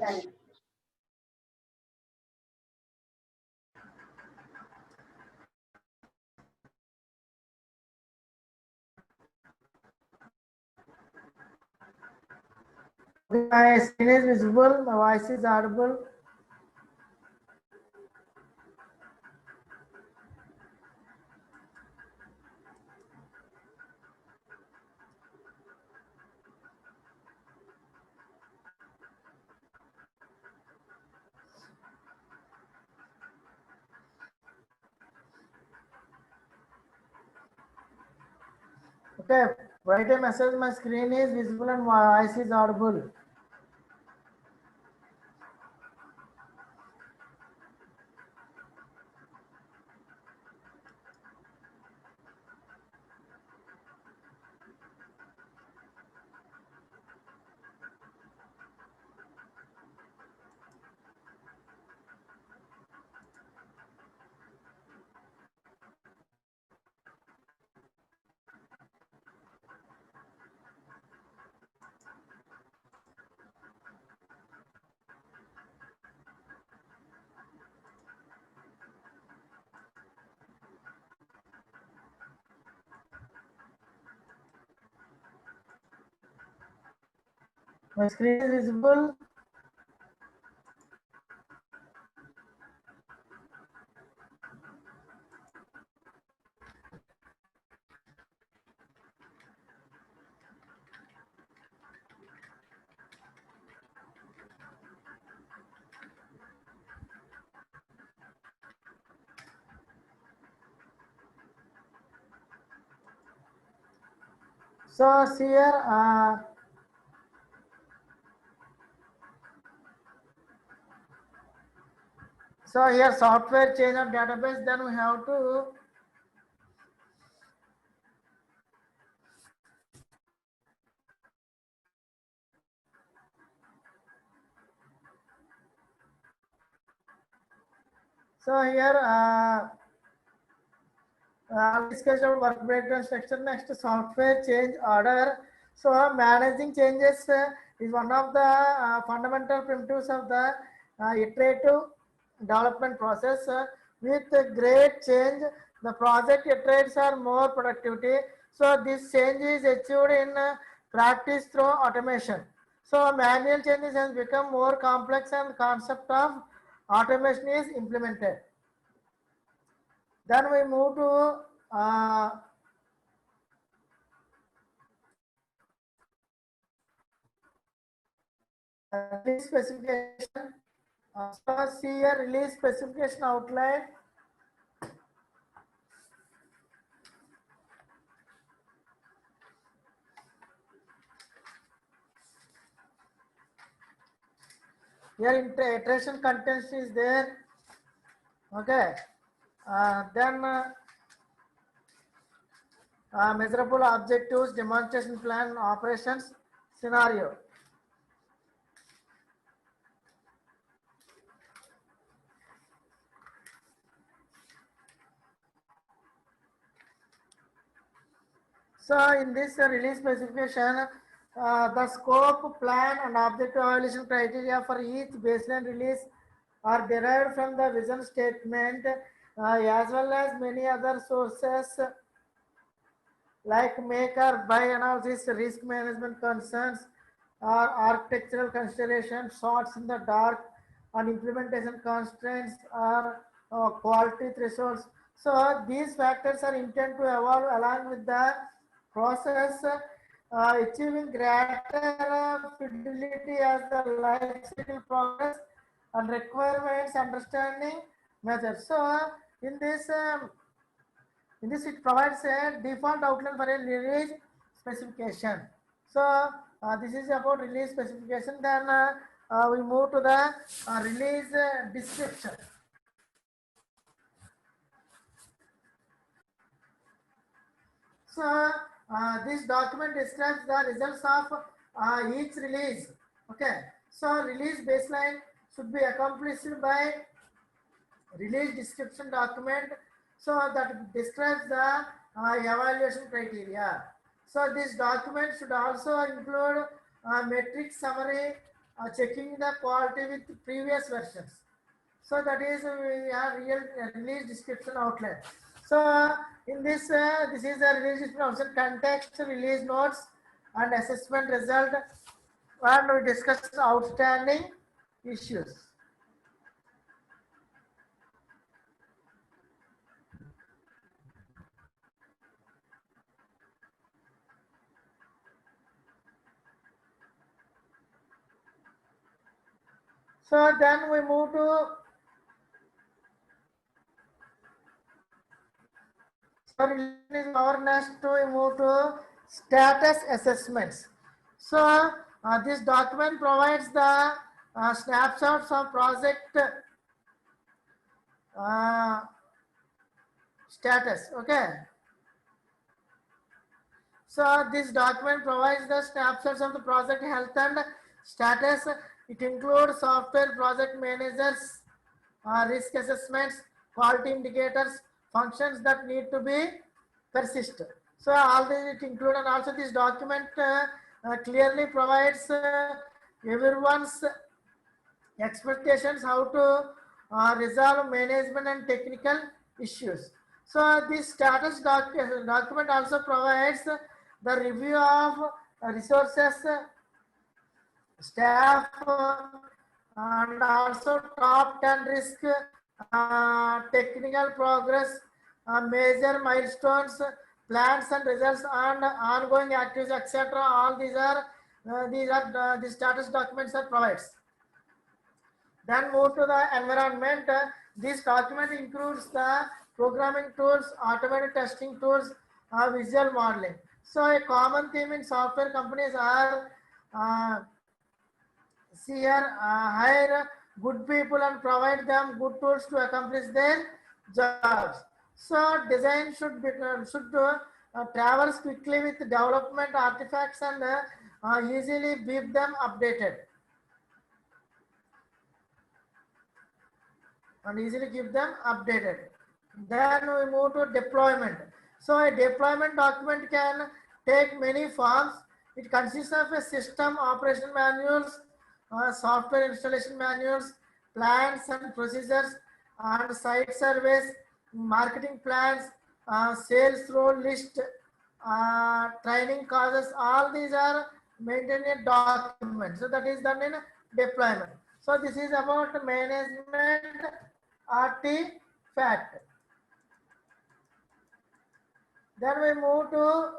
My screen is visible, my voice is audible. Okay, write a message, my screen is visible and my voice is audible. My screen is visible. So here, software change of database. Then we have to here discussed about work breakdown structure. Next, software change order. So managing changes is one of the fundamental primitives of the iterative development process. With great change, the project iterates are more productivity. So this change is achieved in practice through automation. So manual changes has become more complex and the concept of automation is implemented. Then we move to release specification. So see here release specification outline. Here iteration contents is there. Okay. Then measurable objectives, demonstration plan, operations, scenario. So in this release specification, the scope, plan and objective evaluation criteria for each baseline release are derived from the vision statement as well as many other sources like make or buy analysis, risk management concerns, or architectural considerations, shots in the dark, and implementation constraints or quality thresholds. So these factors are intended to evolve along with the process, achieving greater fidelity as the life cycle progress and requirements understanding methods. So in this, it provides a default outline for a release specification. So this is about release specification. Then we move to the release description. So this document describes the results of each release. Okay. So release baseline should be accomplished by release description document. So that describes the evaluation criteria. So this document should also include metric summary checking the quality with previous versions. So that is we have real release description outline. So in this this is the release description context, release notes, and assessment result, and we discuss outstanding issues. So then we move to our next we move to status assessments. So this document provides the snapshots of project status. Okay. So this document provides the snapshots of the project health and status. It includes software project managers, risk assessments, quality indicators, functions that need to be persist. So all these it include, and also this document clearly provides everyone's expectations how to resolve management and technical issues. So this status document also provides the review of resources, staff, and also top 10 risk, technical progress, major milestones, plans and results, and ongoing activities, etc. All these are the status documents are provides. Then move to the environment. This document includes the programming tools, automated testing tools, visual modeling. So a common theme in software companies are hire good people and provide them good tools to accomplish their jobs. So design should traverse quickly with development artifacts and easily keep them updated. Then we move to deployment. So a deployment document can take many forms. It consists of a system operation manuals, software installation manuals, plans and procedures, and site surveys, marketing plans, sales role list, training causes. All these are maintained in documents. So that is done in deployment. So this is about management artifact. Then we move to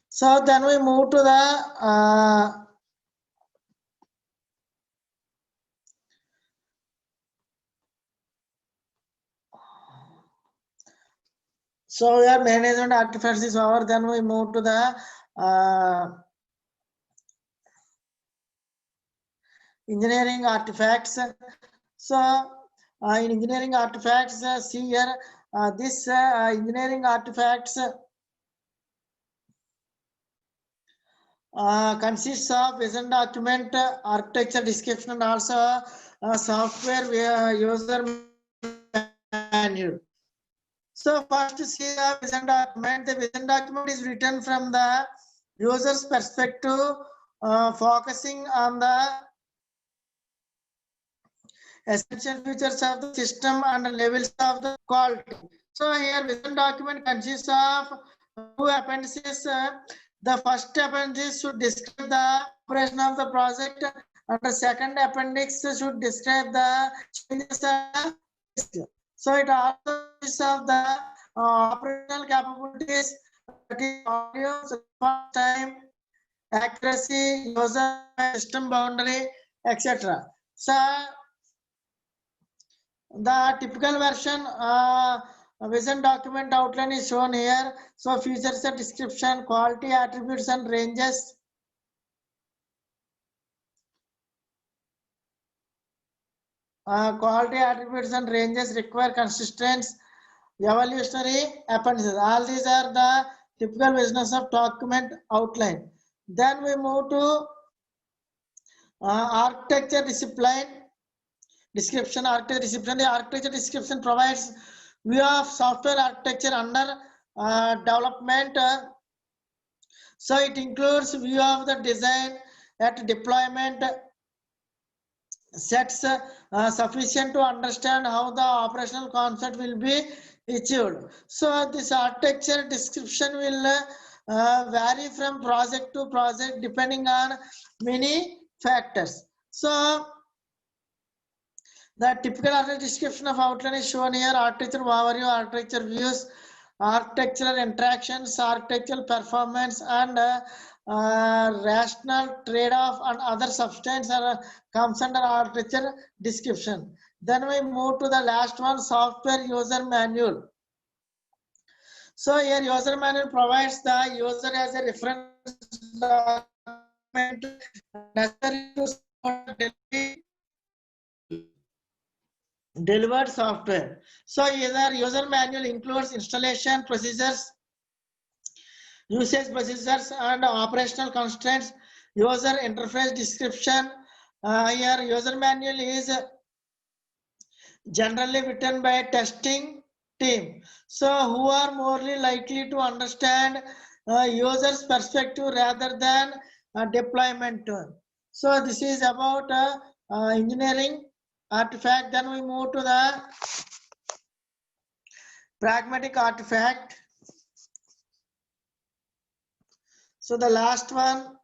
so then we move to the so your management artifacts is over. Then we move to the engineering artifacts. So in engineering artifacts, see here this engineering artifacts consists of vision document, architecture description, and also software user manual. So first see the vision document. The vision document is written from the user's perspective, focusing on the essential features of the system and levels of the quality. So here vision document consists of two appendices. The first appendix should describe the operation of the project, and the second appendix should describe the changes. So it also consists of the operational capabilities, that is audio, response time, accuracy, user system boundary, etc. So the typical version vision document outline is shown here. So features and description, quality attributes and ranges. Quality attributes and ranges require consistent evolutionary appendices. All these are the typical business of document outline. Then we move to architecture discipline description. Architecture description. The architecture description provides view of software architecture under development. So it includes view of the design at deployment sets sufficient to understand how the operational concept will be achieved. So this architecture description will vary from project to project depending on many factors. So the typical architecture description of outline is shown here. Architecture overview, architecture views, architectural interactions, architectural performance, and rational trade-off and other substance comes under architecture description. Then we move to the last one, software user manual. So here user manual provides the user as a reference document necessary to support delivered software. So either user manual includes installation procedures, usage procedures, and operational constraints. User interface description. Here user manual is generally written by a testing team. So who are more likely to understand user's perspective rather than deployment. So this is about engineering artifact. Then we move to the pragmatic artifact. So the last one,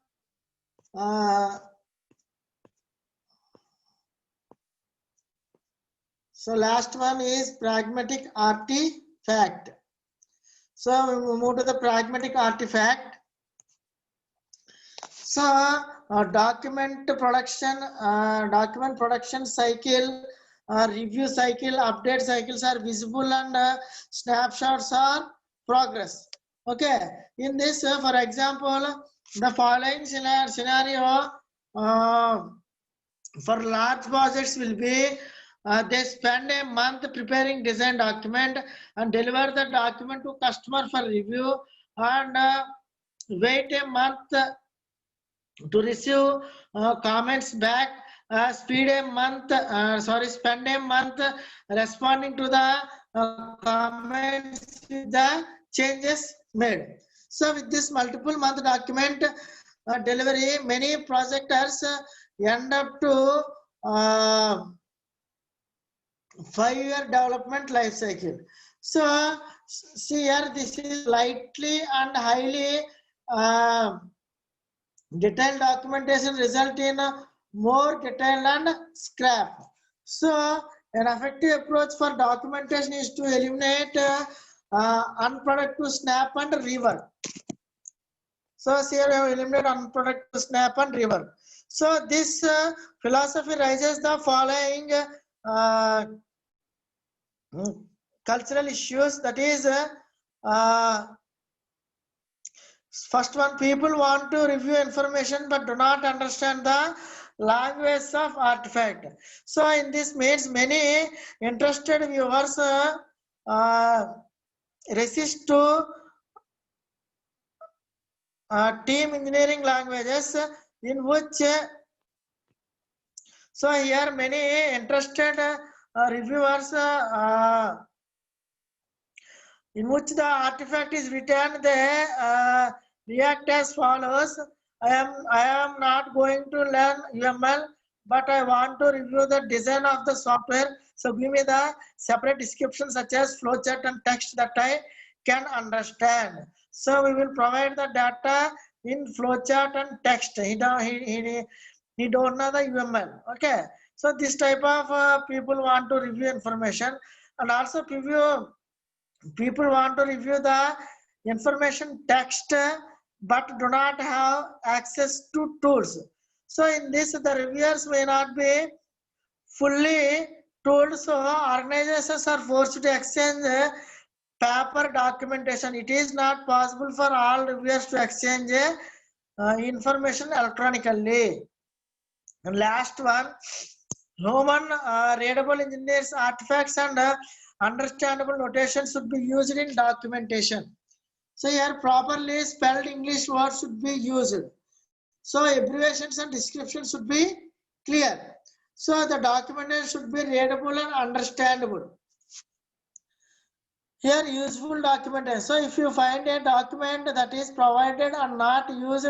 is pragmatic artifact. So we move to the pragmatic artifact. So document production cycle, review cycle, update cycles are visible, and snapshots are progress. Okay, in this for example, the following scenario for large projects will be they spend a month preparing design document and deliver the document to customer for review, and wait a month to receive comments back. Spend a month responding to the comments with the changes made. So with this multiple month document delivery, many projectors end up to 5-year development life cycle. So see here, this is lightly and highly detailed documentation result in more detailed and scrap. So an effective approach for documentation is to eliminate unproductive snap and rework. So here we have eliminated unproductive snap and rework. So this philosophy raises the following cultural issues, that is first one, people want to review information but do not understand the language of artifact. So in this means many interested viewers resist to team engineering languages in which so here many interested reviewers in which the artifact is written, they react as follows. I am not going to learn UML. but I want to review the design of the software. So give me the separate description such as flowchart and text that I can understand. So we will provide the data in flowchart and text. He don't know the UML. Okay. So this type of people want to review information, and also people want to review the information text but do not have access to tools. So in this, the reviewers may not be fully told. So organizations are forced to exchange paper documentation. It is not possible for all reviewers to exchange information electronically. And last one, human readable engineers artifacts and understandable notation should be used in documentation. So here properly spelled English words should be used. So abbreviations and descriptions should be clear. So the documentation should be readable and understandable. Here useful documentation. So if you find a document that is provided and not used,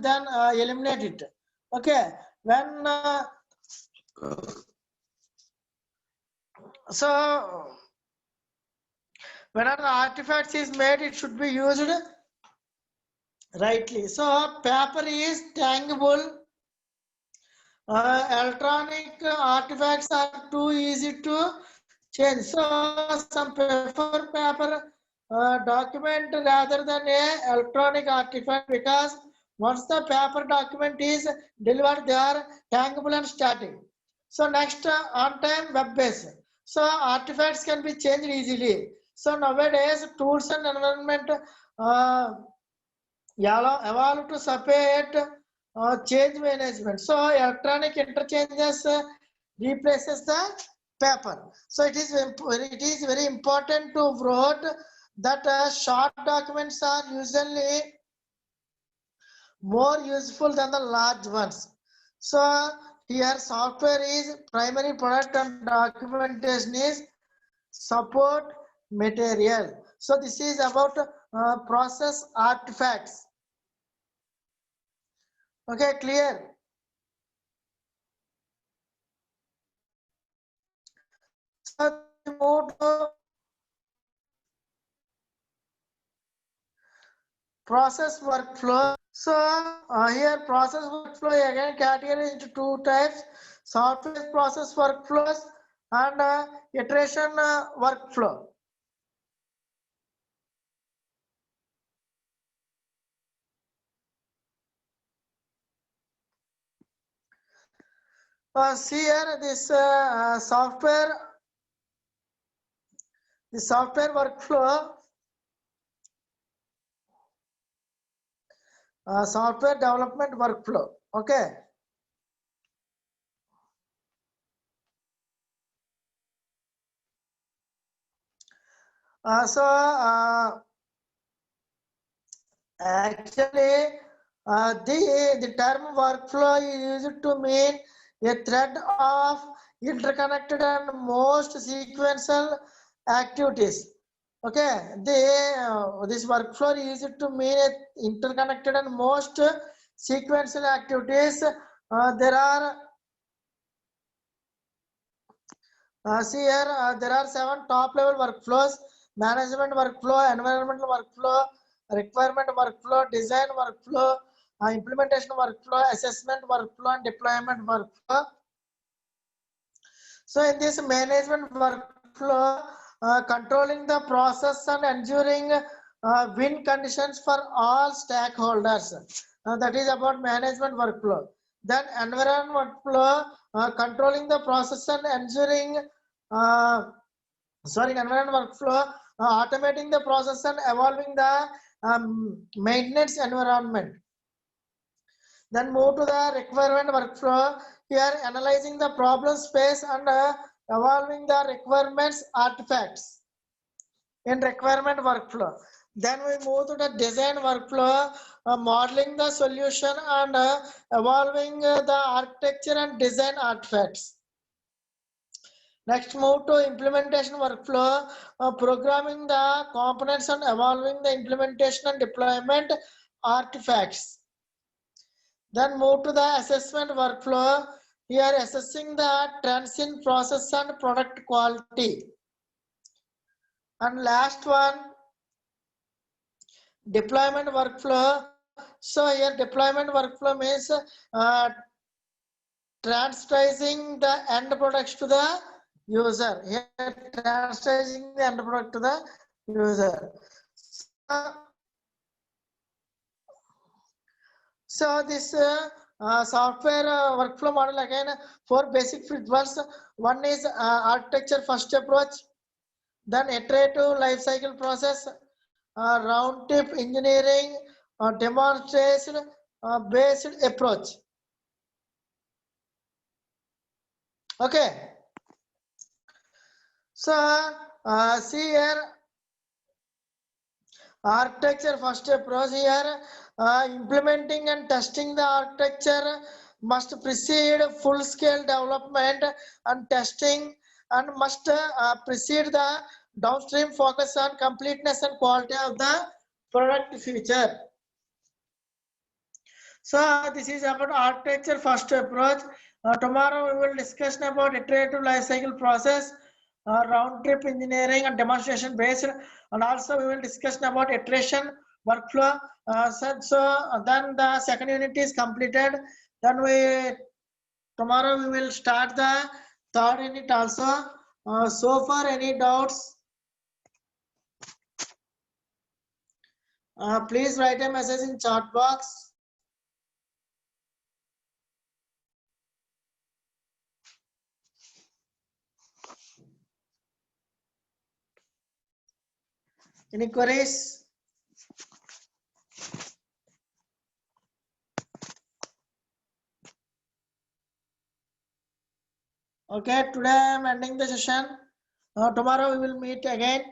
then eliminate it. Okay. When an artifact is made, it should be used rightly. So paper is tangible. Electronic artifacts are too easy to change. So some prefer paper document rather than a electronic artifact, because once the paper document is delivered, they are tangible and static. So next, on time web based. So artifacts can be changed easily. So nowadays tools and environment evolve to support change management. So electronic interchanges replaces the paper. So it is very important to note that short documents are usually more useful than the large ones. So here software is primary product and documentation is support material. So this is about process artifacts. Okay, clear? So move to process workflow. So here process workflow again categorized into two types: software process workflows and iteration workflow. See here this software workflow, software development workflow. Okay. Actually, the term workflow is used to mean a thread of interconnected and most sequential activities. Okay, this workflow is used to mean interconnected and most sequential activities. There are see here there are 7 top level workflows: management workflow, environmental workflow, requirement workflow, design workflow, implementation workflow, assessment workflow, and deployment workflow. So in this management workflow, controlling the process and ensuring win conditions for all stakeholders. That is about management workflow. Then environment workflow, controlling the process and ensuring environment workflow, automating the process and evolving the maintenance environment. Then move to the requirement workflow. Here analyzing the problem space and evolving the requirements artifacts in requirement workflow. Then we move to the design workflow, modeling the solution and evolving the architecture and design artifacts. Next, move to implementation workflow, programming the components and evolving the implementation and deployment artifacts. Then move to the assessment workflow. Here assessing the trends in process and product quality. And last one, deployment workflow. So here deployment workflow means transferring the end products to the user. Here transferring the end product to the user. So this software workflow model again 4 basic principles. One is architecture first approach, then iterative life cycle process, round trip engineering, demonstration based approach. Okay. So see here, architecture first approach here, implementing and testing the architecture must precede full scale development and testing, and must precede the downstream focus on completeness and quality of the product feature. So this is about architecture first approach. Tomorrow we will discuss about iterative life cycle process, round trip engineering and demonstration based, and also we will discuss about iteration workflow. So then the second unit is completed. Then tomorrow we will start the third unit also. So far any doubts? Please write a message in chat box. Any queries? Okay, today I am ending the session. Tomorrow we will meet again.